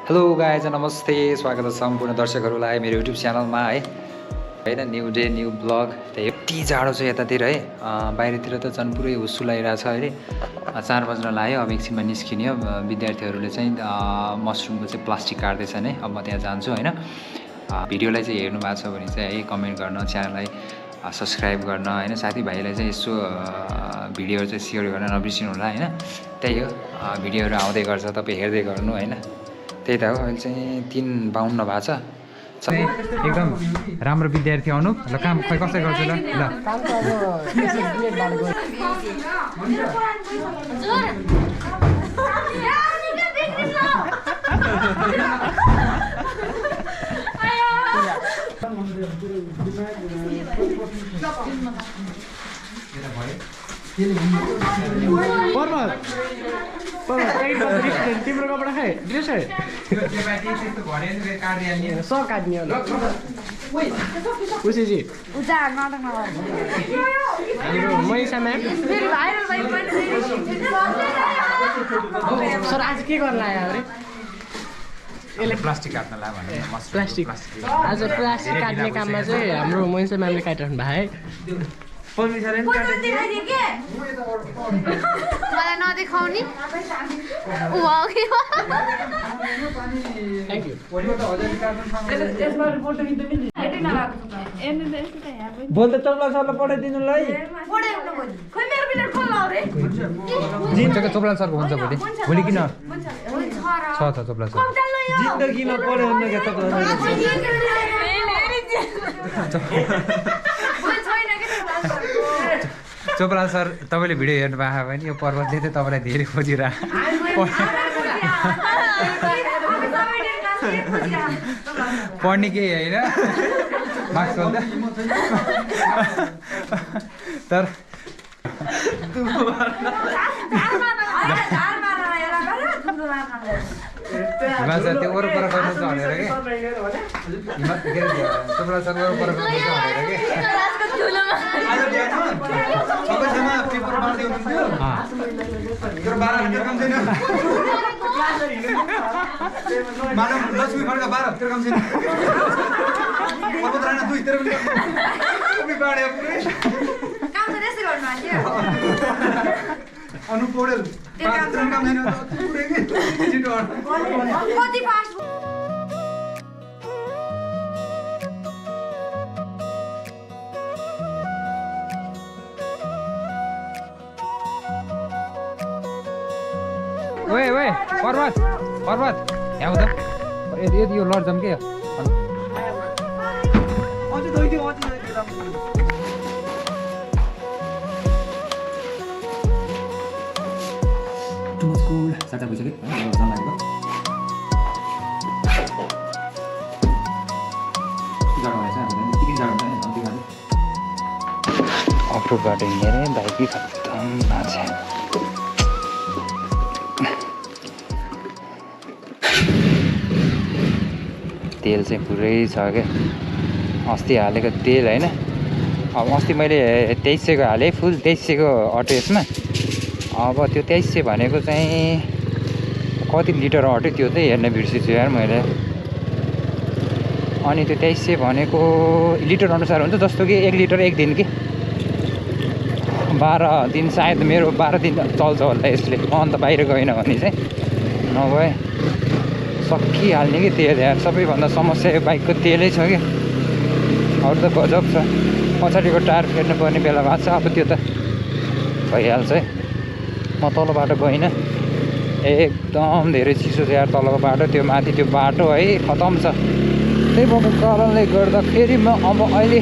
hello guys नमस्ते स्वागत छ सम्पूर्ण दर्शकहरूलाई मेरो युट्युब च्यानलमा है होइन न्यू डे न्यू ब्लग यति जाडो छ यतातिर है बाहिरतिर त झन् पुरै हुस्सुलाइरहेछ अहिले 4 बज्न लाग्यो अब एकछिनमा निस्किने विद्यार्थीहरूले चाहिँ मसरुमको चाहिँ प्लास्टिक काट्दैछन् है अब म त्यहाँ जान्छु होइन भिडियोलाई चाहिँ हेर्नु भएको छ भने चाहिँ है कमेन्ट गर्न च्यानललाई सब्सक्राइब गर्न होइन साथीभाइलाई चाहिँ यसो भिडियोहरू चाहिँ सेयर गर्न नबिर्सिनु होला होइन त्यही हो भिडियोहरू आउँदै गर्छ तपाईँ हेर्दै गर्नु होइन त्यही त हो अहिले चाहिँ 3:52 भएको छ एकदम राम्रो विद्यार्थी आउनु ल काम खै कसै गर्छु ल तिम्रो कपडा खाए ड्रेस है खुसीजी मैसा म्याम सर आज के गर्न लाग्यो अरे यसले प्लास्टिक काट्न लाग्यो भने प्लास्टिक आज प्लास्टिक काट्ने काममा चाहिँ हाम्रो मैसा म्यामले काटिराख्नु भयो है मलाई नदेखाउने बोल त चोप्ला सरलाई पठाइदिनुलाई चोप्ला सरको हुन्छ भोलि किन छ चोप्ला सर जिन्दगीमा पढ्यो भने चोप्ला सर तपाईँले भिडियो हेर्नु भएको भने यो पर्वतले चाहिँ तपाईँलाई धेरै खोजिरहेको पढ्ने केही होइन मार्क्स भन्दा तर हिमाल सर त्यो वरपर गर्नु छ भनेर के चोप्ला सर वरपर गर्नु छ भनेर के लक्ष्मी खड्का 12 तेरो काम छैन पर्वत राणा 2 तेरो पनि बाढे पुरै काम त त्यसै गर्नु आन्थ्यो अनु पौडेल 5 तेरो काम छैन पुरै के छिटो कति फास्ट ओए पर्वत यहाँ त यदि यो लड्छौँ के अफरोड बाटो हिँडेर बाइकै खत्तम भएको छ तेल चाहिँ पुरै छ क्या अस्ति हालेको तेल होइन अब अस्ति मैले 2300को हालेँ फुल 2300को अटो यसमा अब त्यो 2300 भनेको चाहिँ कति लिटर अट्यो त्यो चाहिँ हेर्न बिर्सिछु यार मैले अनि त्यो 2300 भनेको लिटर अनुसार हुन्छ जस्तो कि 1 लिटर 1 दिन कि 12 दिन सायद मेरो 12 दिन चल्छ होला यसले अन्त बाहिर गएन भने चाहिँ नभए सकिहाल्ने कि तेल यार सबैभन्दा समस्या यो बाइकको तेलै छ कि अरू त गजब छ पछाडिको टायर फेर्नु पर्ने बेला भएको छ अब त्यो त भइहाल्छ है म तल बाटो गइनँ एकदम धेरै चिसो छ यार तलको बाटो त्यो माथि त्यो बाटो है खतम छ त्यही भएको कारणले गर्दाखेरि म अब अहिले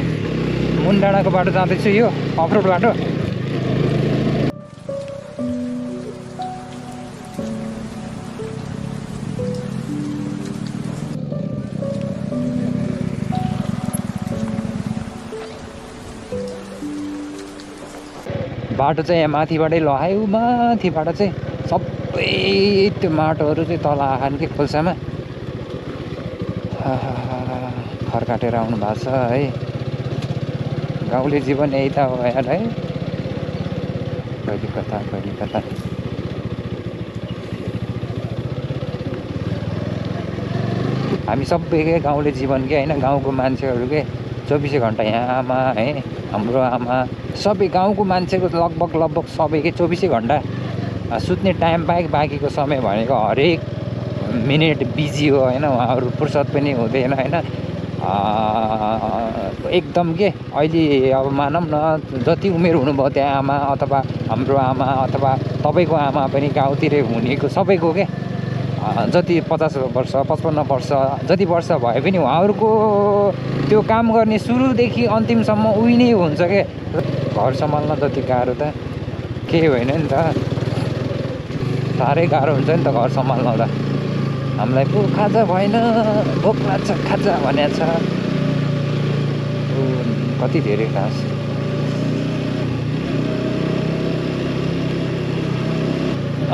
मुनडाँडाको बाटो जाँदैछु यो अफरोड बाटो बाटो चाहिँ यहाँ माथिबाटै लगायो माथिबाट चाहिँ सबै त्यो माटोहरू चाहिँ तल आखान कि खोल्सामा खर्काटेर आउनु भएको छ है गाउँले जीवन यही त हो यार है कहिले कता हामी सबैकै गाउँले जीवन के होइन गाउँको मान्छेहरूकै 24 घन्टा यहाँ आमा है हाम्रो आमा सबै गाउँको मान्छेको लगभग सबैकै 24 घन्टा सुत्ने टाइम बाहेक बाँकीको समय भनेको हरेक मिनेट बिजी हो होइन उहाँहरू फुर्सद पनि हुँदैन होइन एकदम के अहिले अब मानौँ न जति उमेर हुनुभयो त्यहाँ आमा अथवा हाम्रो आमा अथवा तपाईँको आमा पनि गाउँतिरै हुनेको सबैको के जति 50 वर्ष 55 वर्ष जति वर्ष भए पनि उहाँहरूको त्यो काम गर्ने सुरुदेखि अन्तिमसम्म उही नै हुन्छ के घर सम्हाल्न जति गाह्रो त केही होइन नि त साह्रै गाह्रो हुन्छ नि त घर सम्हाल्न त हामीलाई पो खाजा भएन भोक लाग्छ खाजा भनेको छ कति धेरै घाँस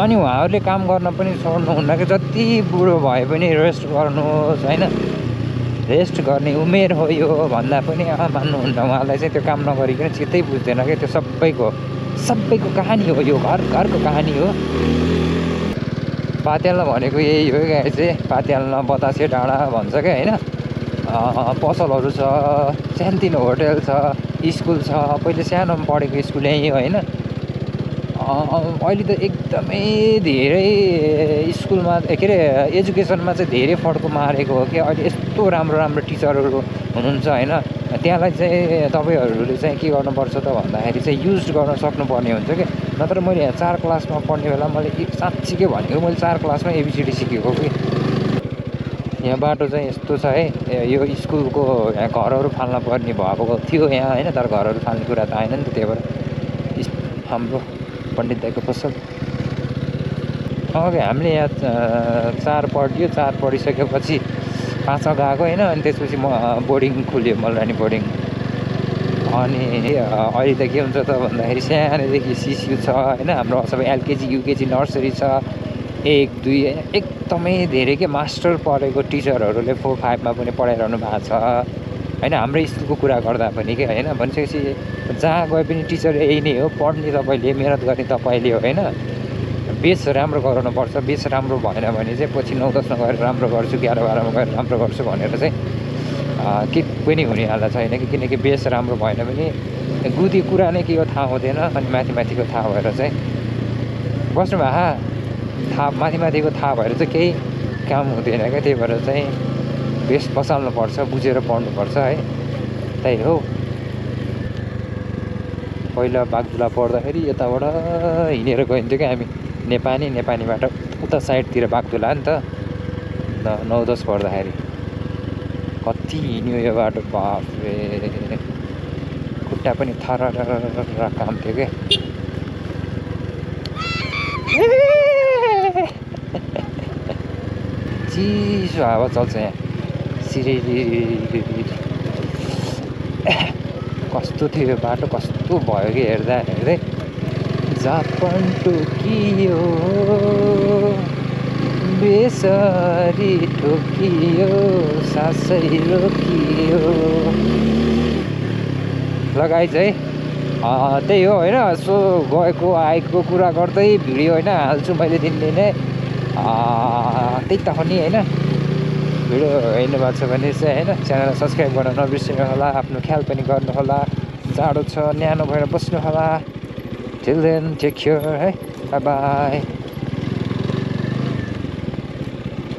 अनि उहाँहरूले काम गर्न पनि छोड्नुहुन्न कि जति बुढो भए पनि रेस्ट गर्नुहोस् होइन रेस्ट गर्ने उमेर हो यो भन्दा पनि मान्नुहुन्न उहाँलाई चाहिँ त्यो काम नगरिकन चित्तै बुझ्दैन क्या त्यो सबैको कहानी हो यो घरको कहानी हो पात्याल्न भनेको यही हो क्या चाहिँ पात्याल्न बतासे डाँडा भन्छ क्या होइन पसलहरू छ सानोतिनो होटेल छ स्कुल छ पहिले सानोमा पढेको स्कुल यहीँ होइन अहिले त एकदमै धेरै स्कुलमा के अरे एजुकेसनमा चाहिँ धेरै फड्को मारेको हो कि अहिले यस्तो राम्रो टिचरहरू हुनुहुन्छ होइन त्यहाँलाई चाहिँ तपाईँहरूले चाहिँ के गर्नुपर्छ त भन्दाखेरि चाहिँ युज गर्न सक्नुपर्ने हुन्छ कि नत्र मैले यहाँ 4 क्लासमा पढ्ने बेला मैले साँच्चीकै भनेको मैले 4 क्लासमा एबिसिडी सिकेको कि यहाँ बाटो चाहिँ यस्तो छ है यो स्कुलको यहाँ घरहरू फाल्न पर्ने भएको थियो यहाँ होइन तर घरहरू फाल्ने कुरा त आएन नि त त्यही भएर हाम्रो पण्डित दाइको पसल अघि हामीले यहाँ 4 पढ्यो 4 पढिसकेपछि 5 गएको होइन अनि त्यसपछि म बोर्डिङ खुल्यो मलरानी बोर्डिङ अनि अहिले त के हुन्छ त भन्दाखेरि सानैदेखि सिसियु छ होइन हाम्रो सबै एलकेजी युकेजी नर्सरी छ 1 2 एकदमै धेरै के मास्टर पढेको टिचरहरूले 4 5 मा पनि पढाइरहनु भएको छ होइन हाम्रो स्कुलको कुरा गर्दा पनि के होइन भनिसकेपछि जहाँ गए पनि टिचर यही नै हो पढ्ने तपाईँले मिहिनेत गर्ने तपाईँले हो होइन बेस राम्रो गराउनुपर्छ बेस राम्रो भएन भने चाहिँ पछि 9 10 मा गएर राम्रो गर्छु 11 12 मा गएर राम्रो गर्छु भनेर चाहिँ के पनि हुनेवाला छैन कि किनकि बेस राम्रो भएन भने गुदी कुरा नै के हो थाहा हुँदैन अनि माथिको थाहा भएर चाहिँ बस्नु थाहा माथिको थाहा भएर चाहिँ केही काम हुँदैन क्या त्यही भएर चाहिँ बेस बसाल्नुपर्छ बुझेर पढ्नुपर्छ है त्यही हो पहिला बागदुला पढ्दाखेरि यताबाट हिँडेर गइन्थ्यो क्या हामी नेपालीबाट उता साइडतिर बागदुला नि त 9 10 पढ्दाखेरि कति हिँड्यो यो बाटो बाफ्रे खुट्टा पनि थर काम थियो क्या चिसो हावा चल्छ यहाँ सिरिरी कस्तो थियो यो बाटो कस्तो भयो कि हेर्दै जापान टोकियो बेसरी ठोकियो सासै रोकियो लगाइ चाहिँ त्यही हो होइन यसो गएको आएको कुरा गर्दै भिडियो होइन हाल्छु मैले दिनदिनै त्यही त हो नि होइन भिडियो हेर्नु भएको छ भने चाहिँ होइन च्यानल सब्सक्राइब गर्न नबिर्सिनु होला आफ्नो ख्याल पनि गर्नु होला जाडो छ न्यानो भएर बस्नु होला टिल देन टेक केयर है बाई बाई